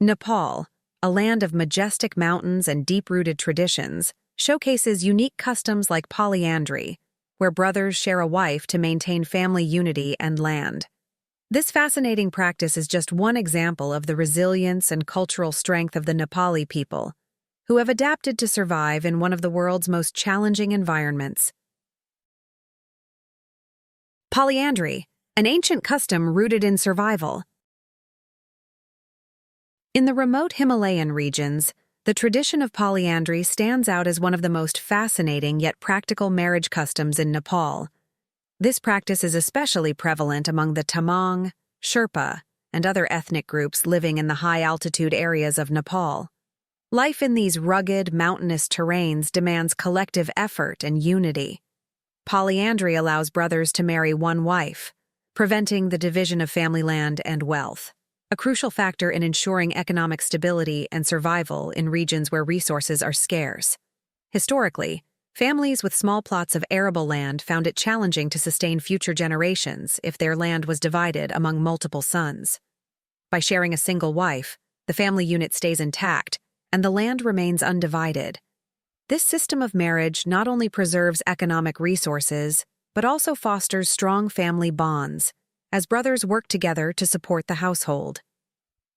Nepal, a land of majestic mountains and deep-rooted traditions, showcases unique customs like polyandry, where brothers share a wife to maintain family unity and land. This fascinating practice is just one example of the resilience and cultural strength of the Nepali people, who have adapted to survive in one of the world's most challenging environments. Polyandry, an ancient custom rooted in survival. In the remote Himalayan regions, the tradition of polyandry stands out as one of the most fascinating yet practical marriage customs in Nepal. This practice is especially prevalent among the Tamang, Sherpa, and other ethnic groups living in the high-altitude areas of Nepal. Life in these rugged, mountainous terrains demands collective effort and unity. Polyandry allows brothers to marry one wife, preventing the division of family land and wealth, a crucial factor in ensuring economic stability and survival in regions where resources are scarce. Historically, families with small plots of arable land found it challenging to sustain future generations if their land was divided among multiple sons. By sharing a single wife, the family unit stays intact, and the land remains undivided. This system of marriage not only preserves economic resources, but also fosters strong family bonds, as brothers work together to support the household.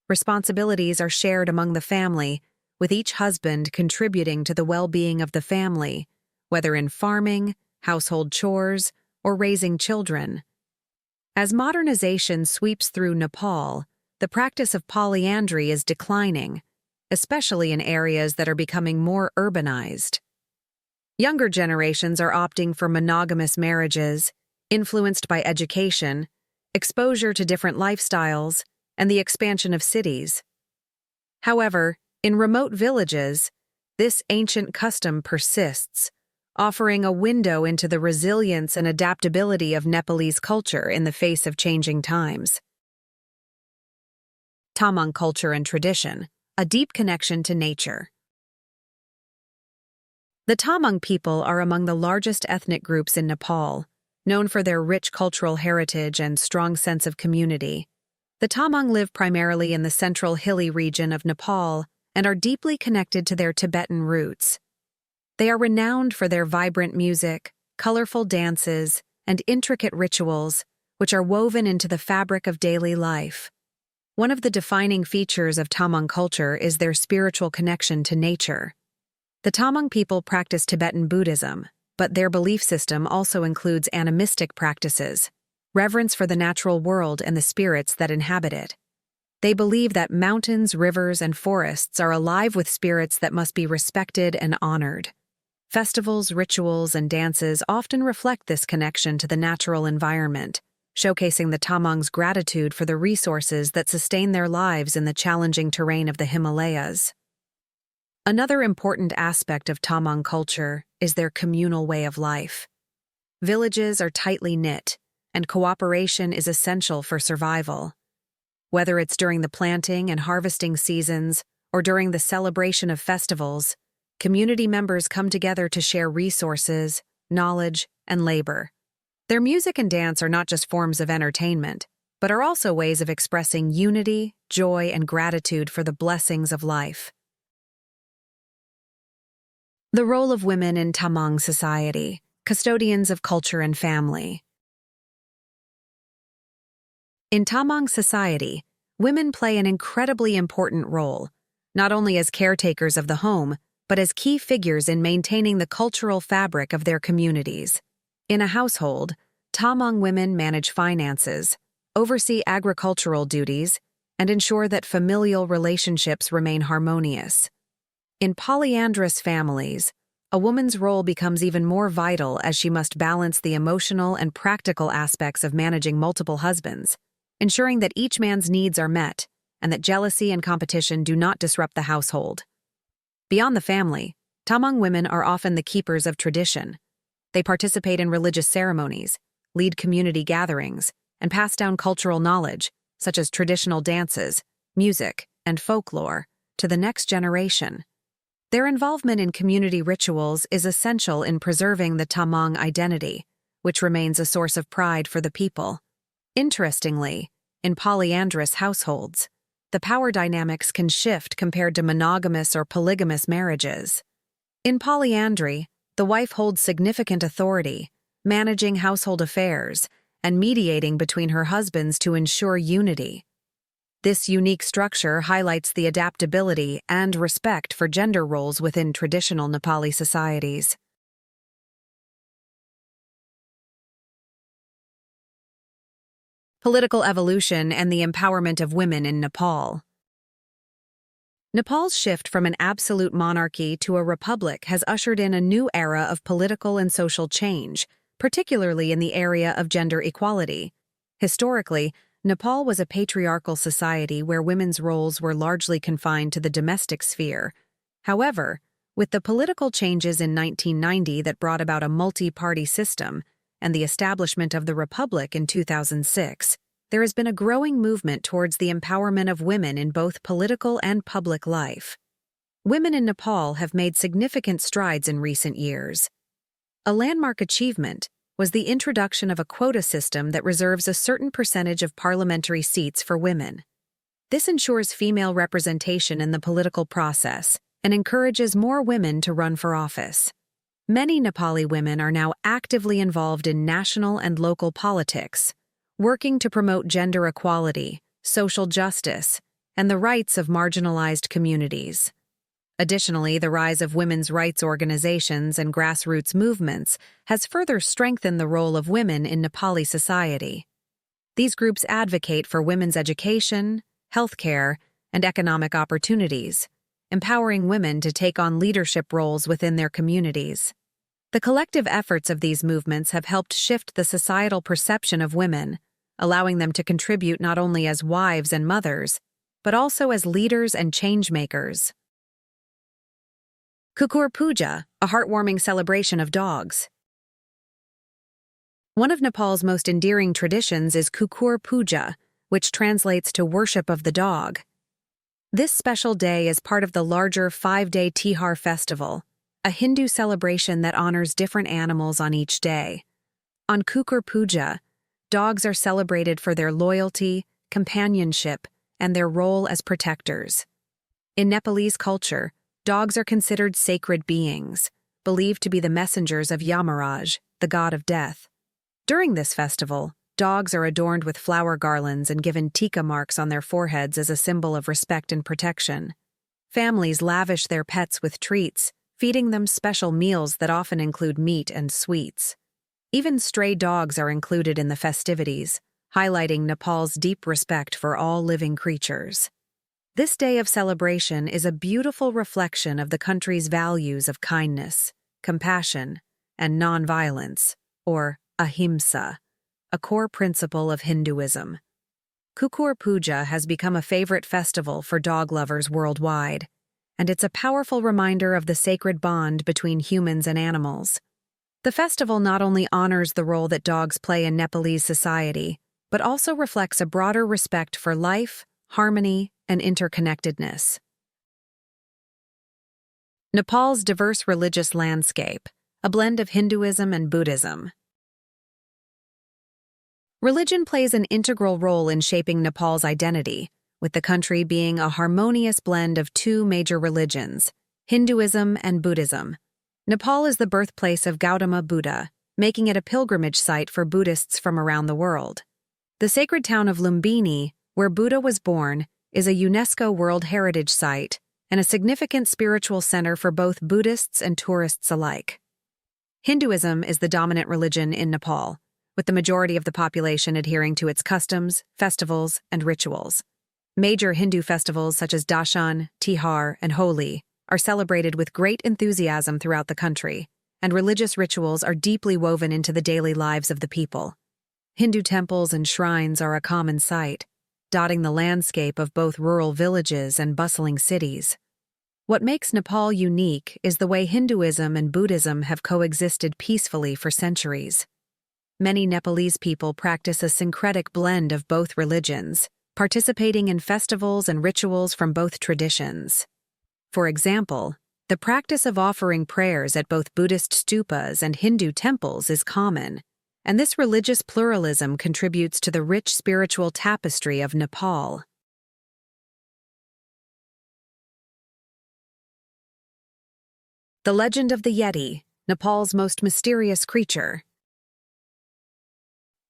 Responsibilities are shared among the family, with each husband contributing to the well-being of the family, whether in farming, household chores, or raising children. As modernization sweeps through Nepal, the practice of polyandry is declining, especially in areas that are becoming more urbanized. Younger generations are opting for monogamous marriages, influenced by education, exposure to different lifestyles, and the expansion of cities. However, in remote villages, this ancient custom persists, offering a window into the resilience and adaptability of Nepalese culture in the face of changing times. Tamang culture and tradition, a deep connection to nature. The Tamang people are among the largest ethnic groups in Nepal, known for their rich cultural heritage and strong sense of community. The Tamang live primarily in the central hilly region of Nepal and are deeply connected to their Tibetan roots. They are renowned for their vibrant music, colorful dances, and intricate rituals, which are woven into the fabric of daily life. One of the defining features of Tamang culture is their spiritual connection to nature. The Tamang people practice Tibetan Buddhism, but their belief system also includes animistic practices, reverence for the natural world and the spirits that inhabit it. They believe that mountains, rivers, and forests are alive with spirits that must be respected and honored. Festivals, rituals, and dances often reflect this connection to the natural environment, showcasing the Tamang's gratitude for the resources that sustain their lives in the challenging terrain of the Himalayas. Another important aspect of Tamang culture is their communal way of life. Villages are tightly knit, and cooperation is essential for survival. Whether it's during the planting and harvesting seasons or during the celebration of festivals, community members come together to share resources, knowledge, and labor. Their music and dance are not just forms of entertainment, but are also ways of expressing unity, joy, and gratitude for the blessings of life. The role of women in Tamang society, custodians of culture and family. In Tamang society, women play an incredibly important role, not only as caretakers of the home, but as key figures in maintaining the cultural fabric of their communities. In a household, Tamang women manage finances, oversee agricultural duties, and ensure that familial relationships remain harmonious. In polyandrous families, a woman's role becomes even more vital as she must balance the emotional and practical aspects of managing multiple husbands, ensuring that each man's needs are met and that jealousy and competition do not disrupt the household. Beyond the family, Tamang women are often the keepers of tradition. They participate in religious ceremonies, lead community gatherings, and pass down cultural knowledge, such as traditional dances, music, and folklore, to the next generation. Their involvement in community rituals is essential in preserving the Tamang identity, which remains a source of pride for the people. Interestingly, in polyandrous households, the power dynamics can shift compared to monogamous or polygamous marriages. In polyandry, the wife holds significant authority, managing household affairs and mediating between her husbands to ensure unity. This unique structure highlights the adaptability and respect for gender roles within traditional Nepali societies. Political evolution and the empowerment of women in Nepal. Nepal's shift from an absolute monarchy to a republic has ushered in a new era of political and social change, particularly in the area of gender equality. Historically, Nepal was a patriarchal society where women's roles were largely confined to the domestic sphere. However, with the political changes in 1990 that brought about a multi-party system and the establishment of the Republic in 2006, there has been a growing movement towards the empowerment of women in both political and public life. Women in Nepal have made significant strides in recent years. A landmark achievement was the introduction of a quota system that reserves a certain percentage of parliamentary seats for women. This ensures female representation in the political process and encourages more women to run for office. Many Nepali women are now actively involved in national and local politics, working to promote gender equality, social justice, and the rights of marginalized communities. Additionally, the rise of women's rights organizations and grassroots movements has further strengthened the role of women in Nepali society. These groups advocate for women's education, healthcare, and economic opportunities, empowering women to take on leadership roles within their communities. The collective efforts of these movements have helped shift the societal perception of women, allowing them to contribute not only as wives and mothers, but also as leaders and change-makers. Kukur Puja, a heartwarming celebration of dogs. One of Nepal's most endearing traditions is Kukur Puja, which translates to worship of the dog. This special day is part of the larger 5-day Tihar festival, a Hindu celebration that honors different animals on each day. On Kukur Puja, dogs are celebrated for their loyalty, companionship, and their role as protectors. In Nepalese culture, dogs are considered sacred beings, believed to be the messengers of Yamaraj, the god of death. During this festival, dogs are adorned with flower garlands and given tika marks on their foreheads as a symbol of respect and protection. Families lavish their pets with treats, feeding them special meals that often include meat and sweets. Even stray dogs are included in the festivities, highlighting Nepal's deep respect for all living creatures. This day of celebration is a beautiful reflection of the country's values of kindness, compassion, and nonviolence, or ahimsa, a core principle of Hinduism. Kukur Puja has become a favorite festival for dog lovers worldwide, and it's a powerful reminder of the sacred bond between humans and animals. The festival not only honors the role that dogs play in Nepalese society, but also reflects a broader respect for life, harmony, and interconnectedness. Nepal's diverse religious landscape, a blend of Hinduism and Buddhism. Religion plays an integral role in shaping Nepal's identity, with the country being a harmonious blend of two major religions, Hinduism and Buddhism. Nepal is the birthplace of Gautama Buddha, making it a pilgrimage site for Buddhists from around the world. The sacred town of Lumbini, where Buddha was born, is a UNESCO World Heritage Site and a significant spiritual center for both Buddhists and tourists alike. Hinduism is the dominant religion in Nepal, with the majority of the population adhering to its customs, festivals, and rituals. Major Hindu festivals such as Dashan, Tihar, and Holi are celebrated with great enthusiasm throughout the country, and religious rituals are deeply woven into the daily lives of the people. Hindu temples and shrines are a common sight, dotting the landscape of both rural villages and bustling cities. What makes Nepal unique is the way Hinduism and Buddhism have coexisted peacefully for centuries. Many Nepalese people practice a syncretic blend of both religions, participating in festivals and rituals from both traditions. For example, the practice of offering prayers at both Buddhist stupas and Hindu temples is common, and this religious pluralism contributes to the rich spiritual tapestry of Nepal. The legend of the Yeti, Nepal's most mysterious creature.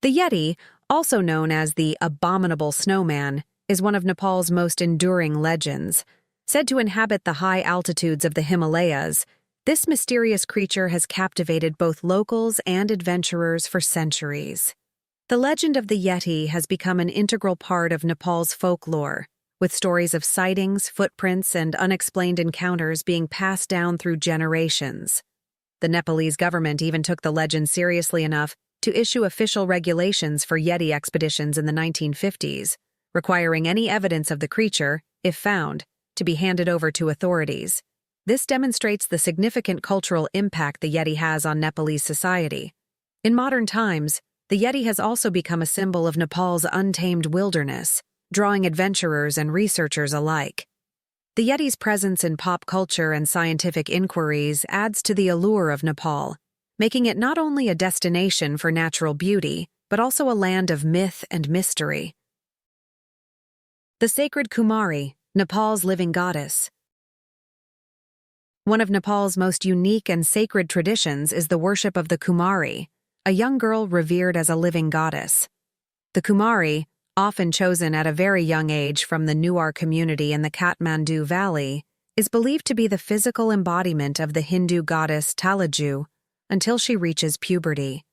The Yeti, also known as the abominable snowman, is one of Nepal's most enduring legends. Said to inhabit the high altitudes of the Himalayas, this mysterious creature has captivated both locals and adventurers for centuries. The legend of the Yeti has become an integral part of Nepal's folklore, with stories of sightings, footprints, and unexplained encounters being passed down through generations. The Nepalese government even took the legend seriously enough to issue official regulations for Yeti expeditions in the 1950s, requiring any evidence of the creature, if found, to be handed over to authorities. This demonstrates the significant cultural impact the Yeti has on Nepalese society. In modern times, the Yeti has also become a symbol of Nepal's untamed wilderness, drawing adventurers and researchers alike. The Yeti's presence in pop culture and scientific inquiries adds to the allure of Nepal, making it not only a destination for natural beauty, but also a land of myth and mystery. The sacred Kumari, Nepal's living goddess. One of Nepal's most unique and sacred traditions is the worship of the Kumari, a young girl revered as a living goddess. The Kumari, often chosen at a very young age from the Newar community in the Kathmandu Valley, is believed to be the physical embodiment of the Hindu goddess Talaju until she reaches puberty.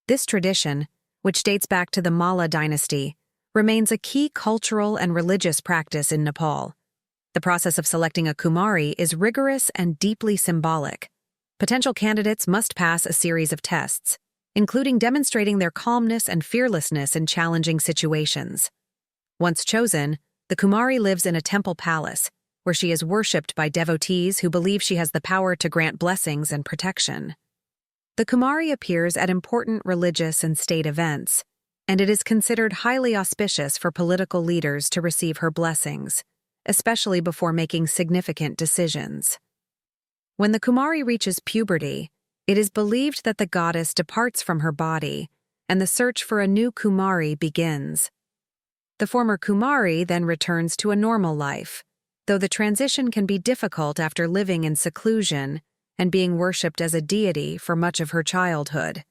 This tradition, which dates back to the Malla dynasty, remains a key cultural and religious practice in Nepal. The process of selecting a Kumari is rigorous and deeply symbolic. Potential candidates must pass a series of tests, including demonstrating their calmness and fearlessness in challenging situations. Once chosen, the Kumari lives in a temple palace, where she is worshipped by devotees who believe she has the power to grant blessings and protection. The Kumari appears at important religious and state events, and it is considered highly auspicious for political leaders to receive her blessings, especially before making significant decisions. When the Kumari reaches puberty, it is believed that the goddess departs from her body, and the search for a new Kumari begins. The former Kumari then returns to a normal life, though the transition can be difficult after living in seclusion and being worshipped as a deity for much of her childhood.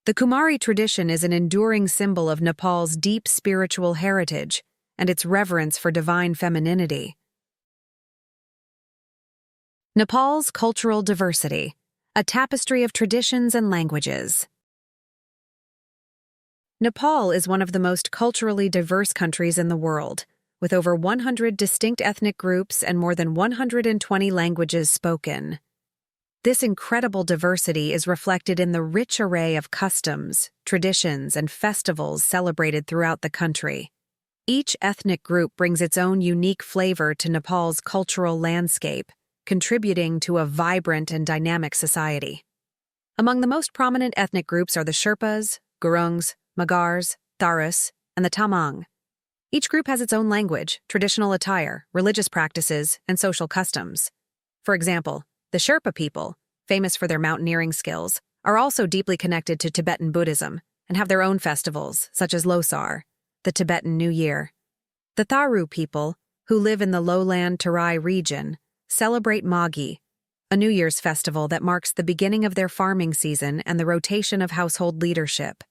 The Kumari tradition is an enduring symbol of Nepal's deep spiritual heritage and its reverence for divine femininity. Nepal's cultural diversity, a tapestry of traditions and languages. Nepal is one of the most culturally diverse countries in the world, with over 100 distinct ethnic groups and more than 120 languages spoken. This incredible diversity is reflected in the rich array of customs, traditions, and festivals celebrated throughout the country. Each ethnic group brings its own unique flavor to Nepal's cultural landscape, contributing to a vibrant and dynamic society. Among the most prominent ethnic groups are the Sherpas, Gurungs, Magars, Tharas, and the Tamang. Each group has its own language, traditional attire, religious practices, and social customs. For example, the Sherpa people, famous for their mountaineering skills, are also deeply connected to Tibetan Buddhism and have their own festivals, such as Losar, the Tibetan New Year. The Tharu people, who live in the lowland Terai region, celebrate Magi, a New Year's festival that marks the beginning of their farming season and the rotation of household leadership.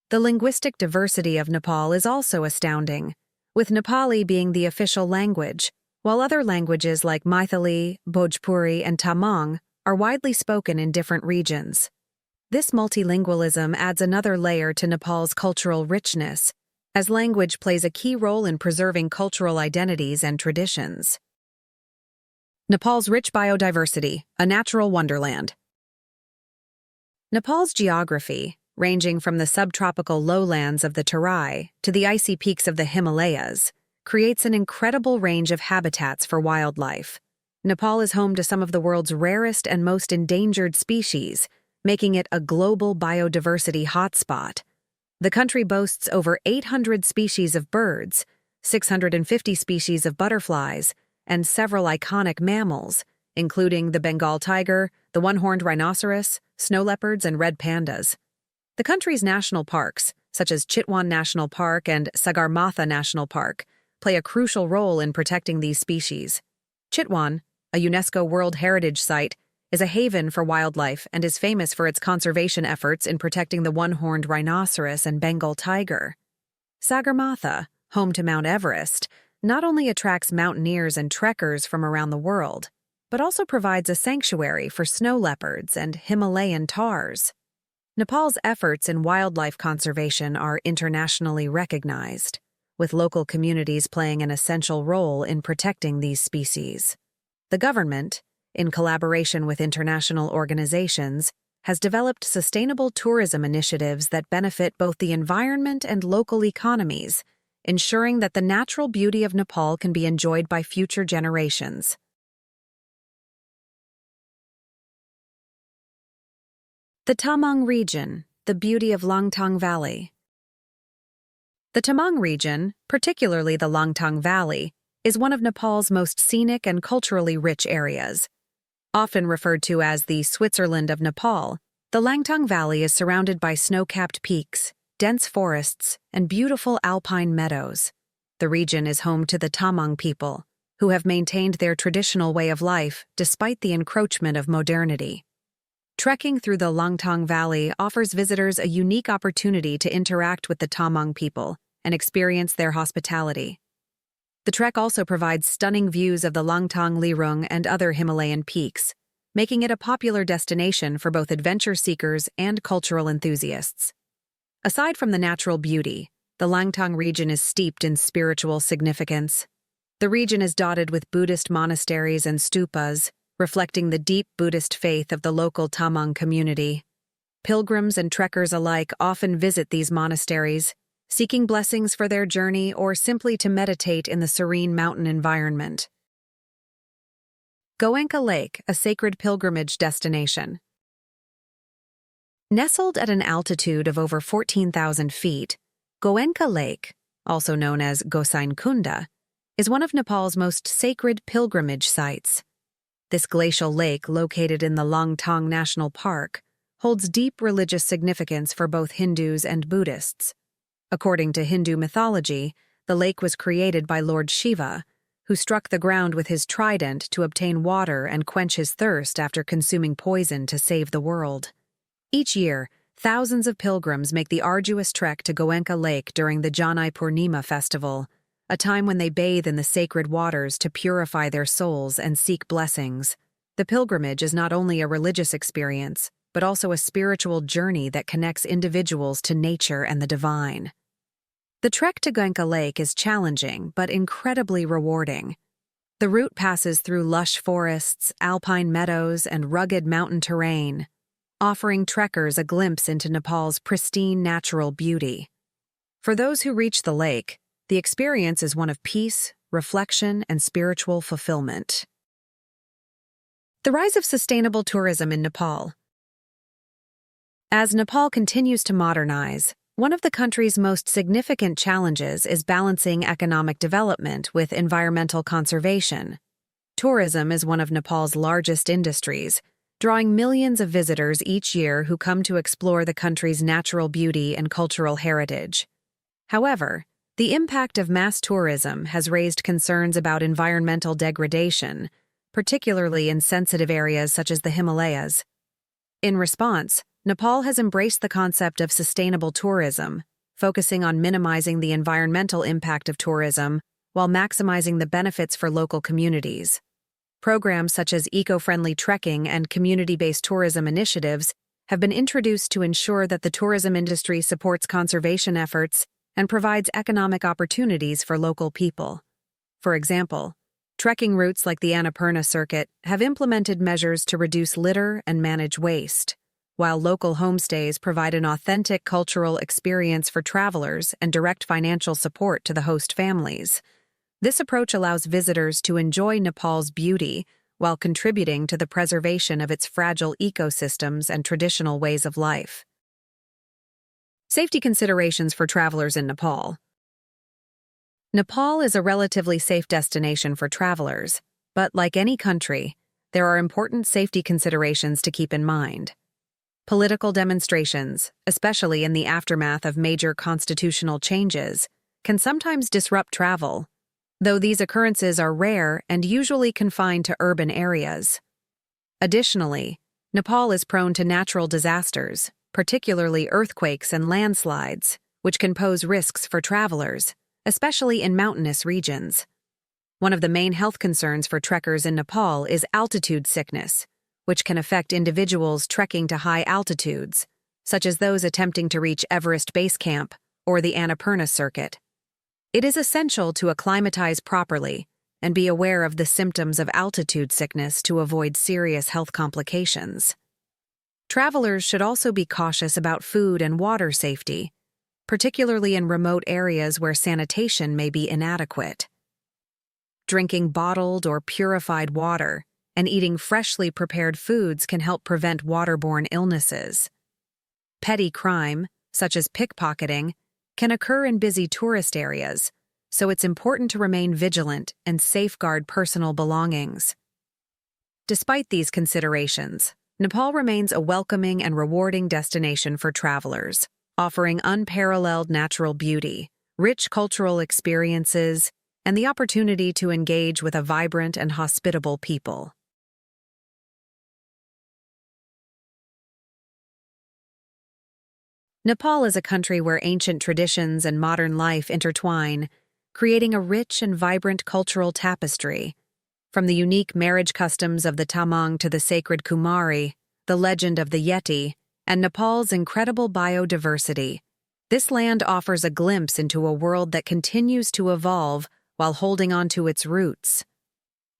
The linguistic diversity of Nepal is also astounding, with Nepali being the official language, while other languages like Maithili, Bhojpuri, and Tamang are widely spoken in different regions. This multilingualism adds another layer to Nepal's cultural richness, as language plays a key role in preserving cultural identities and traditions. Nepal's rich biodiversity, a natural wonderland. Nepal's geography, ranging from the subtropical lowlands of the Terai to the icy peaks of the Himalayas, creates an incredible range of habitats for wildlife. Nepal is home to some of the world's rarest and most endangered species, making it a global biodiversity hotspot. The country boasts over 800 species of birds, 650 species of butterflies, and several iconic mammals, including the Bengal tiger, the one-horned rhinoceros, snow leopards, and red pandas. The country's national parks, such as Chitwan National Park and Sagarmatha National Park, play a crucial role in protecting these species. Chitwan, a UNESCO World Heritage Site, is a haven for wildlife and is famous for its conservation efforts in protecting the one-horned rhinoceros and Bengal tiger. Sagarmatha, home to Mount Everest, not only attracts mountaineers and trekkers from around the world, but also provides a sanctuary for snow leopards and Himalayan taurs. Nepal's efforts in wildlife conservation are internationally recognized, with local communities playing an essential role in protecting these species. The government, in collaboration with international organizations, has developed sustainable tourism initiatives that benefit both the environment and local economies, ensuring that the natural beauty of Nepal can be enjoyed by future generations. The Tamang region, the beauty of Langtang Valley. The Tamang region, particularly the Langtang Valley, is one of Nepal's most scenic and culturally rich areas. Often referred to as the Switzerland of Nepal, the Langtang Valley is surrounded by snow-capped peaks, dense forests, and beautiful alpine meadows. The region is home to the Tamang people, who have maintained their traditional way of life despite the encroachment of modernity. Trekking through the Langtang Valley offers visitors a unique opportunity to interact with the Tamang people and experience their hospitality. The trek also provides stunning views of the Langtang Lirung and other Himalayan peaks, making it a popular destination for both adventure seekers and cultural enthusiasts. Aside from the natural beauty, the Langtang region is steeped in spiritual significance. The region is dotted with Buddhist monasteries and stupas, reflecting the deep Buddhist faith of the local Tamang community. Pilgrims and trekkers alike often visit these monasteries, seeking blessings for their journey or simply to meditate in the serene mountain environment. Gosaikunda Lake, a sacred pilgrimage destination. Nestled at an altitude of over 14,000 feet, Gosaikunda Lake, also known as Gosaikunda, is one of Nepal's most sacred pilgrimage sites. This glacial lake, located in the Langtang National Park, holds deep religious significance for both Hindus and Buddhists. According to Hindu mythology, the lake was created by Lord Shiva, who struck the ground with his trident to obtain water and quench his thirst after consuming poison to save the world. Each year, thousands of pilgrims make the arduous trek to Gosaikunda Lake during the Janai Purnima festival, a time when they bathe in the sacred waters to purify their souls and seek blessings. The pilgrimage is not only a religious experience, but also a spiritual journey that connects individuals to nature and the divine. The trek to Gosaikunda Lake is challenging but incredibly rewarding. The route passes through lush forests, alpine meadows, and rugged mountain terrain, offering trekkers a glimpse into Nepal's pristine natural beauty. For those who reach the lake, the experience is one of peace, reflection, and spiritual fulfillment. The rise of sustainable tourism in Nepal. As Nepal continues to modernize, one of the country's most significant challenges is balancing economic development with environmental conservation. Tourism is one of Nepal's largest industries, drawing millions of visitors each year who come to explore the country's natural beauty and cultural heritage. However, the impact of mass tourism has raised concerns about environmental degradation, particularly in sensitive areas such as the Himalayas. In response, Nepal has embraced the concept of sustainable tourism, focusing on minimizing the environmental impact of tourism while maximizing the benefits for local communities. Programs such as eco-friendly trekking and community-based tourism initiatives have been introduced to ensure that the tourism industry supports conservation efforts and provides economic opportunities for local people. For example, trekking routes like the Annapurna Circuit have implemented measures to reduce litter and manage waste, while local homestays provide an authentic cultural experience for travelers and direct financial support to the host families. This approach allows visitors to enjoy Nepal's beauty while contributing to the preservation of its fragile ecosystems and traditional ways of life. Safety considerations for travelers in Nepal. Nepal is a relatively safe destination for travelers, but like any country, there are important safety considerations to keep in mind. Political demonstrations, especially in the aftermath of major constitutional changes, can sometimes disrupt travel, though these occurrences are rare and usually confined to urban areas. Additionally, Nepal is prone to natural disasters, particularly earthquakes and landslides, which can pose risks for travelers, especially in mountainous regions. One of the main health concerns for trekkers in Nepal is altitude sickness, which can affect individuals trekking to high altitudes, such as those attempting to reach Everest Base Camp or the Annapurna Circuit. It is essential to acclimatize properly and be aware of the symptoms of altitude sickness to avoid serious health complications. Travelers should also be cautious about food and water safety, particularly in remote areas where sanitation may be inadequate. Drinking bottled or purified water and eating freshly prepared foods can help prevent waterborne illnesses. Petty crime, such as pickpocketing, can occur in busy tourist areas, so it's important to remain vigilant and safeguard personal belongings. Despite these considerations, Nepal remains a welcoming and rewarding destination for travelers, offering unparalleled natural beauty, rich cultural experiences, and the opportunity to engage with a vibrant and hospitable people. Nepal is a country where ancient traditions and modern life intertwine, creating a rich and vibrant cultural tapestry. From the unique marriage customs of the Tamang to the sacred Kumari, the legend of the Yeti, and Nepal's incredible biodiversity, this land offers a glimpse into a world that continues to evolve while holding on to its roots.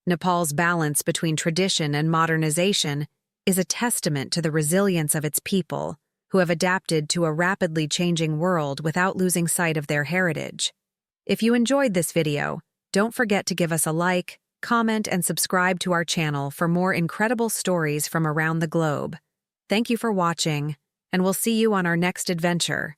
Nepal's balance between tradition and modernization is a testament to the resilience of its people, who have adapted to a rapidly changing world without losing sight of their heritage. If you enjoyed this video, don't forget to give us a like, comment, and subscribe to our channel for more incredible stories from around the globe. Thank you for watching, and we'll see you on our next adventure.